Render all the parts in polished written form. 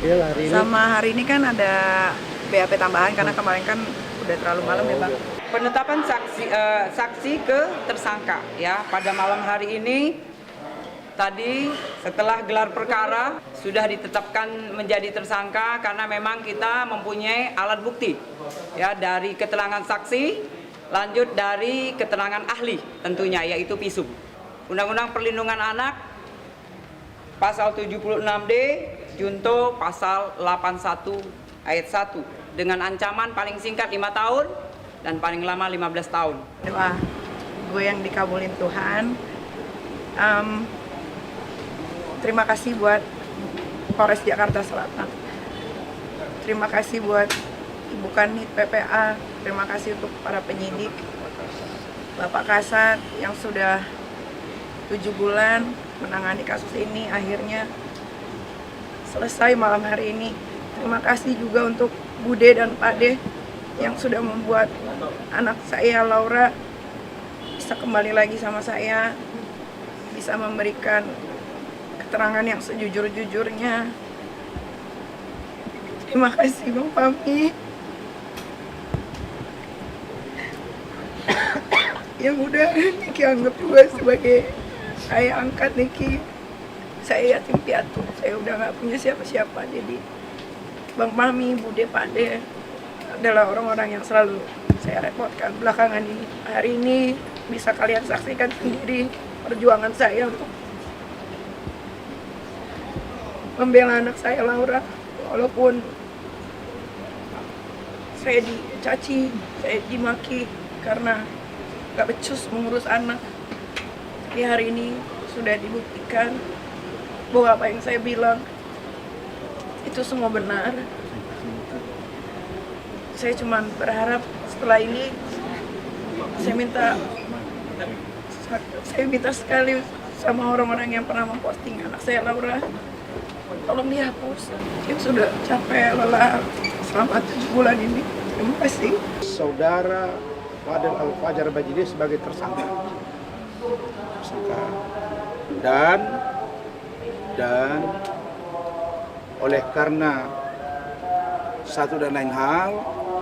Fadel hari ini? Sama hari ini kan ada BAP tambahan karena kemarin kan udah terlalu malam ya Bang. Penetapan saksi ke tersangka ya pada malam hari ini tadi setelah gelar perkara sudah ditetapkan menjadi tersangka karena memang kita mempunyai alat bukti ya dari keterangan saksi lanjut dari keterangan ahli tentunya yaitu visum. Undang-Undang Perlindungan Anak pasal 76D junto pasal 81 ayat 1 dengan ancaman paling singkat 5 tahun dan paling lama 15 tahun. Doa gue yang dikabulin Tuhan. Terima kasih buat Polres Jakarta Selatan. Terima kasih buat Ibu Kanit PPA. Terima kasih untuk para penyidik. Bapak Kasat yang sudah 7 bulan menangani kasus ini akhirnya selesai malam hari ini. Terima kasih juga untuk Bude dan Pade yang sudah membuat anak saya Laura bisa kembali lagi sama saya, bisa memberikan keterangan yang sejujur-jujurnya. Terima kasih Bang Fahmi. Yang udah Niki anggap juga sebagai ayah angkat Niki. Saya yatim piatu, saya udah nggak punya siapa-siapa. Jadi Bang Fahmi, Bude, Pade adalah orang-orang yang selalu saya repotkan belakangan ini. Hari ini bisa kalian saksikan sendiri perjuangan saya untuk membela anak saya Laura. Walaupun saya dicaci, saya dimaki karena gak becus mengurus anak. Tapi hari ini sudah dibuktikan bahwa apa yang saya bilang itu semua benar. Saya cuma berharap setelah ini saya minta sekali sama orang-orang yang pernah memposting anak saya Laura, tolong dihapus. Saya sudah capek lelah selama 7 bulan ini. Terima kasih. Saudara Fadel Al-Fajar Bajili sebagai tersangka. Dan oleh karena satu dan lain hal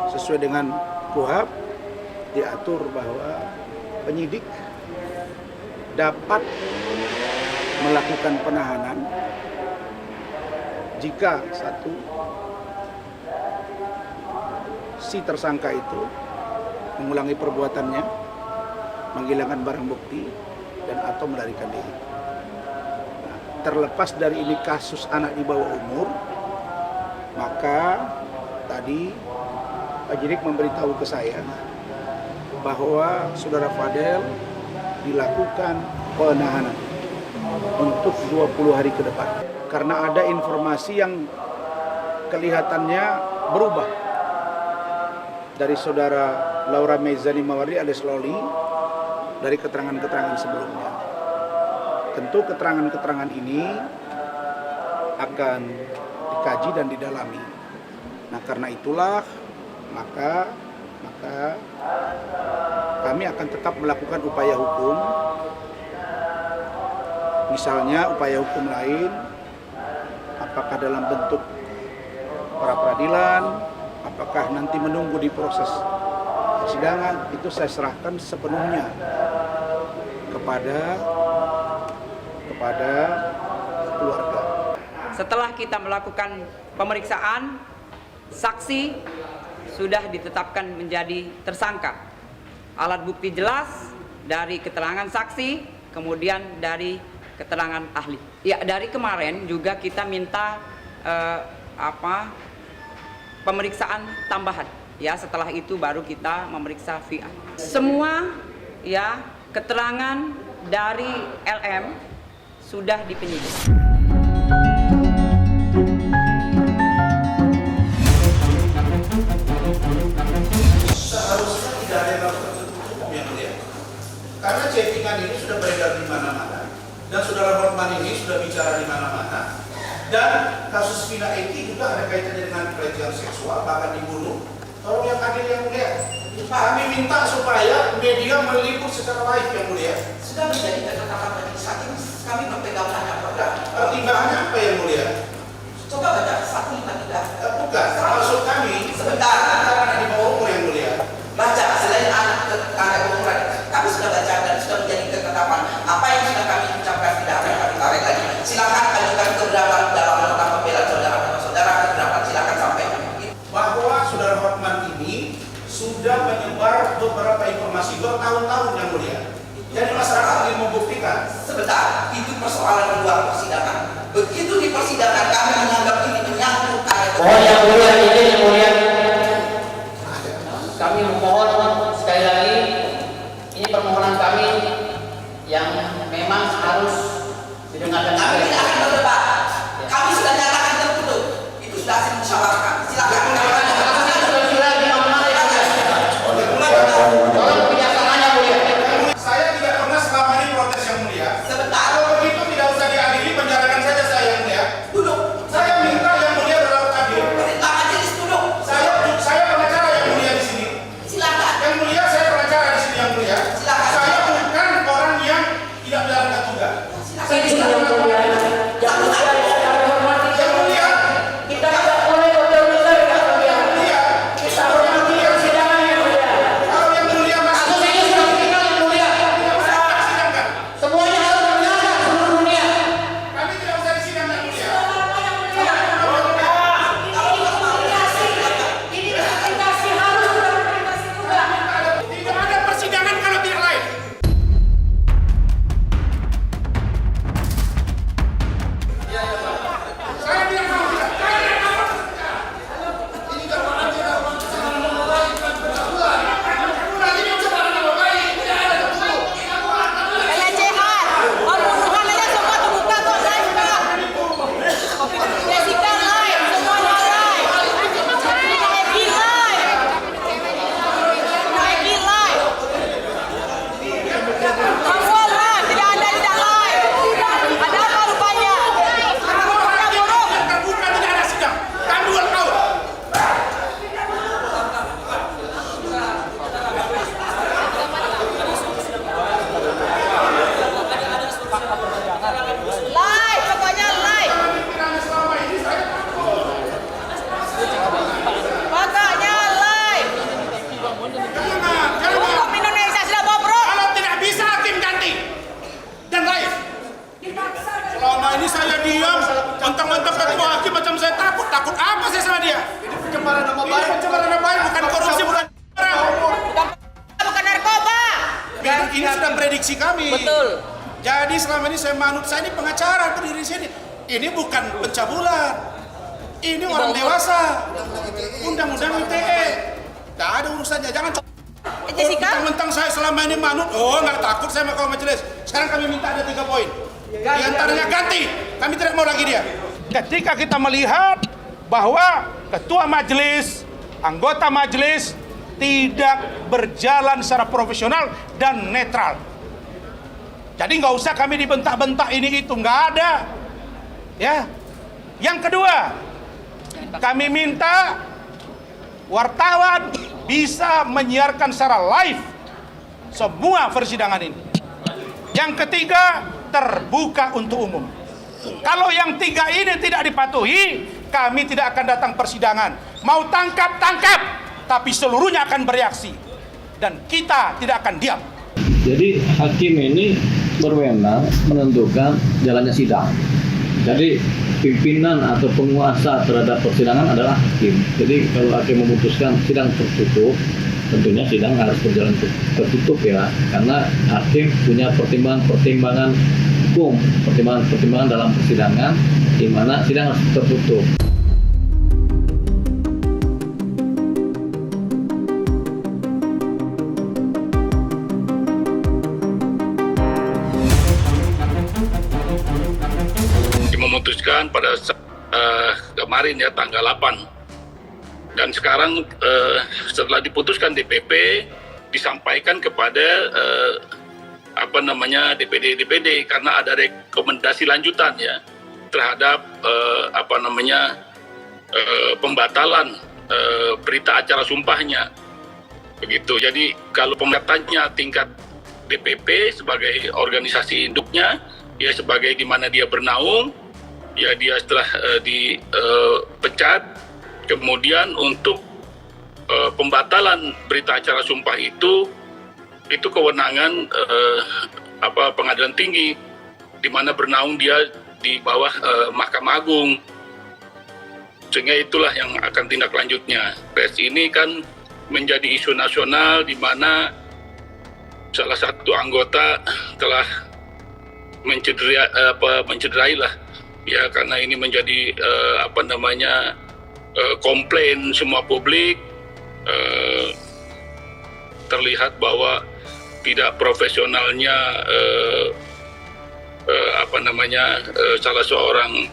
sesuai dengan KUHP diatur bahwa penyidik dapat melakukan penahanan jika satu si tersangka itu mengulangi perbuatannya, menghilangkan barang bukti dan atau melarikan diri. Nah, terlepas dari ini kasus anak di bawah umur, maka tadi Pak Jirik memberitahu ke saya bahwa saudara Fadel dilakukan penahanan untuk 20 hari ke depan. Karena ada informasi yang kelihatannya berubah dari saudara Laura Meizani Mawardi alias Loli dari keterangan-keterangan sebelumnya. Tentu keterangan-keterangan ini akan dikaji dan didalami. Nah, karena itulah maka kami akan tetap melakukan upaya hukum. Misalnya upaya hukum lain, apakah dalam bentuk pra-peradilan, apakah nanti menunggu di proses persidangan, itu saya serahkan sepenuhnya kepada keluarga. Setelah kita melakukan pemeriksaan, saksi sudah ditetapkan menjadi tersangka. Alat bukti jelas dari keterangan saksi, kemudian dari keterangan ahli. Ya, dari kemarin juga kita minta pemeriksaan tambahan. Ya, setelah itu baru kita memeriksa VA. Semua ya keterangan dari LM sudah dipenyidik. Seharusnya tidak ada yang tertutup yang mulia. Karena chattingan ini sudah beredar di mana-mana dan saudara Hotman ini sudah bicara di mana-mana. Dan kasus Vina Eki juga ada kaitannya dengan pelecehan seksual, bahkan dibunuh. Tolong yang adil yang mulia. Kami minta supaya media meliput secara live yang mulia. Sudah menjadi ketetapan majelis hakim, kami berpegang pada Pertimbangannya apa yang mulia? Coba baca 1 Bukan, maksud kami Sebentar. karena di bawah umur yang mulia. Baca, selain anak umuran, kami sudah baca dan sudah menjadi ketetapan. Apa yang sudah kami ucapkan tidak akan kami tarik lagi. Silakan ajukan keberatan dalam nota pembelaan saudara atau saudara keberatan, silakan sampaikan. Bahwa saudara Hotman ini sudah menyebar beberapa informasi bertahun-tahun yang mulia. Jadi masyarakat ingin membuktikan. Sebentar, itu persoalan di luar persidangan. Begitu di persidangan kami menganggap ini menyangkut Oh yang mulia, ini yang mulia. Kami memohon sekali lagi, ini permohonan kami yang memang harus didengarkan. Kami tidak akan berdebat. Kami sudah nyatakan tertutup. Itu sudah hasil musyawarah. Silakan. Tolong kebiasaannya mulia. Saya tidak pernah selama ini protes yang mulia. Sebentar. Kalau begitu tidak usah diadili, penjarakan saja saya yang mulia. Duduk. Saya minta yang mulia dalam hadir. Perintah majelis duduk. Saya pengacara yang mulia di sini. Silakan. Yang mulia saya pengacara di sini yang mulia. Silakan. Saya bukan orang yang tidak menjalankan tugas. Silakan. Yang mulia, Kita tidak boleh otoriter yang mulia. mulia. Kita harus persidangan yang mulia. Kalau yang mulia masuk, Kasus ini sudah final yang mulia. tidak usah disidangkan. Semuanya harus mendengarkan seluruh dunia. Kami tidak usah disidang yang mulia. Tidak ada persidangan kalau tidak live. Saya tidak mau tidak. Saya tidak mau tidak. Ini kan orang tidak mau tidak. Ini coba nama baik. Tidak ada tertutup. Pelecehan, pembunuhan aja semua terbuka kok live kak. Jessica live, semuanya live. Egi live. Egi live. Semua live, tidak ada tidak live. Ada apa rupanya? Yang buruk. Terbuka tidak ada sidang. Kami dua tahun. Live, pokoknya live. Selama ini saya Makanya live. jangan. Hukum Indonesia sudah bobrok. Kalau tidak bisa hakim ganti dan live. Selama ini saya diam, mentang-mentang ketua hakim macam saya takut. Takut apa saya sama dia? Ini pencemaran nama baik. Ini pencemaran nama baik, bukan korupsi, bukan Bukan narkoba. ini sudah prediksi kami. Betul. Jadi selama ini saya manut, saya ini pengacara berdiri di sini. Ini bukan pencabulan. Ini orang dewasa. Undang-undang ITE. Tidak ada urusannya. Jangan Jessica. mentang-mentang saya selama ini manut. Oh, nggak takut saya sama majelis. Sekarang kami minta ada 3 poin. Di antaranya ganti. Kami tidak mau lagi dia. Ketika kita melihat bahwa ketua majelis, anggota majelis tidak berjalan secara profesional dan netral. Jadi nggak usah kami dibentak-bentak ini itu, nggak ada. Ya. Yang kedua, kami minta wartawan bisa menyiarkan secara live semua persidangan ini. Yang ketiga, terbuka untuk umum. Kalau yang 3 ini tidak dipatuhi, kami tidak akan datang persidangan. Mau tangkap, tapi seluruhnya akan bereaksi. Dan kita tidak akan diam. Jadi hakim ini berwenang menentukan jalannya sidang. Jadi pimpinan atau penguasa terhadap persidangan adalah hakim. Jadi kalau hakim memutuskan sidang tertutup, tentunya sidang harus berjalan tertutup ya, karena hakim punya pertimbangan hukum, pertimbangan dalam persidangan, di mana sidang harus tertutup. Memutuskan pada kemarin ya tanggal 8 dan sekarang setelah diputuskan DPP disampaikan kepada DPD karena ada rekomendasi lanjutan ya terhadap pembatalan berita acara sumpahnya begitu. Jadi kalau pembatalnya tingkat DPP sebagai organisasi induknya ya sebagai di mana dia bernaung ya dia setelah dipecat Kemudian untuk pembatalan berita acara sumpah itu kewenangan Pengadilan Tinggi, di mana bernaung dia di bawah Mahkamah Agung. Sehingga itulah yang akan tindak lanjutnya. Pers ini kan menjadi isu nasional, di mana salah satu anggota telah mencederai lah, ya, karena ini menjadi komplain semua publik. Terlihat bahwa tidak profesionalnya salah seorang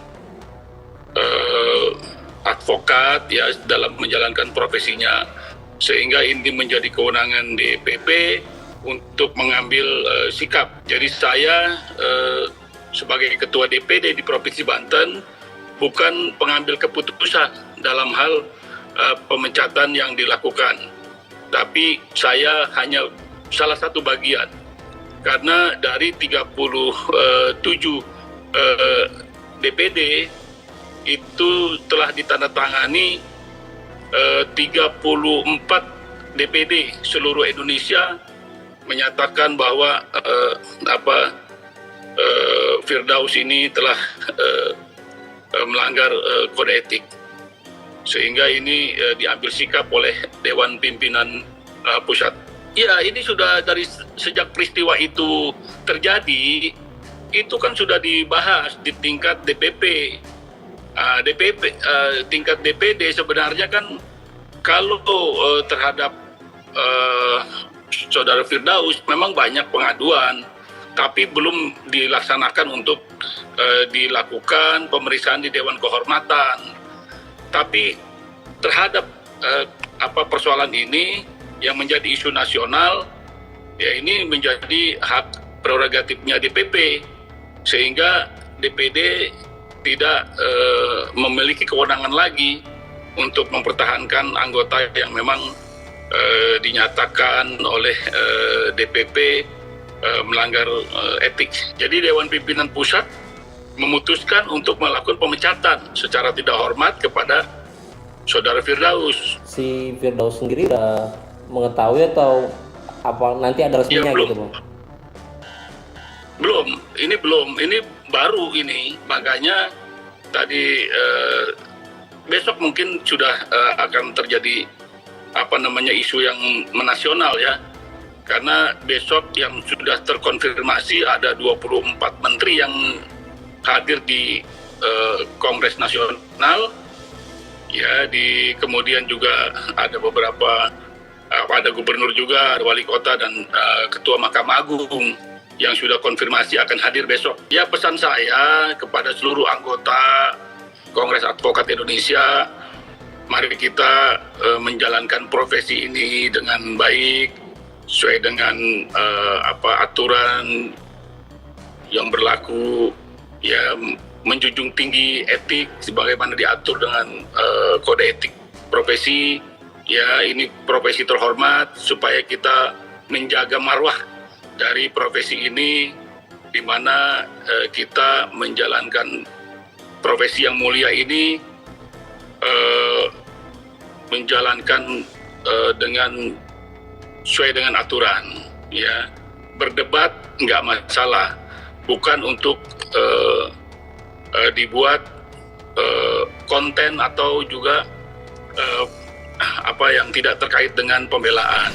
advokat ya dalam menjalankan profesinya, sehingga ini menjadi kewenangan DPP untuk mengambil sikap. Jadi saya sebagai ketua DPD di Provinsi Banten bukan pengambil keputusan dalam hal pemecatan yang dilakukan, tapi saya hanya salah satu bagian, karena dari 37 DPD itu telah ditandatangani 34 DPD seluruh Indonesia menyatakan bahwa Firdaus ini telah melanggar kode etik, sehingga ini diambil sikap oleh Dewan Pimpinan Pusat. Ya, ini sudah dari sejak peristiwa itu terjadi, itu kan sudah dibahas di tingkat DPP. Tingkat DPD sebenarnya kan kalau terhadap Saudara Firdaus memang banyak pengaduan, tapi belum dilaksanakan untuk dilakukan pemeriksaan di Dewan Kehormatan. Tapi terhadap persoalan ini yang menjadi isu nasional, ya ini menjadi hak prerogatifnya DPP, sehingga DPD tidak memiliki kewenangan lagi untuk mempertahankan anggota yang memang dinyatakan oleh DPP melanggar etik. Jadi Dewan Pimpinan Pusat memutuskan untuk melakukan pemecatan secara tidak hormat kepada Saudara Firdaus. Si Firdaus sendiri udah mengetahui atau apa nanti ada resminya gitu, Bang? Belum, ini baru ini, makanya tadi besok mungkin sudah akan terjadi isu yang menasional ya, karena besok yang sudah terkonfirmasi ada 24 menteri yang hadir di Kongres Nasional ya, kemudian juga ada beberapa ada gubernur juga, ada wali kota dan ketua Mahkamah Agung yang sudah konfirmasi akan hadir besok. Ya, pesan saya kepada seluruh anggota Kongres Advokat Indonesia, mari kita menjalankan profesi ini dengan baik, sesuai dengan aturan yang berlaku, ya, menjunjung tinggi etik sebagaimana diatur dengan kode etik profesi. Ya, ini profesi terhormat, supaya kita menjaga marwah dari profesi ini, di mana kita menjalankan profesi yang mulia ini, menjalankan dengan sesuai dengan aturan. Ya, berdebat nggak masalah, bukan untuk dibuat konten atau juga yang tidak terkait dengan pembelaan.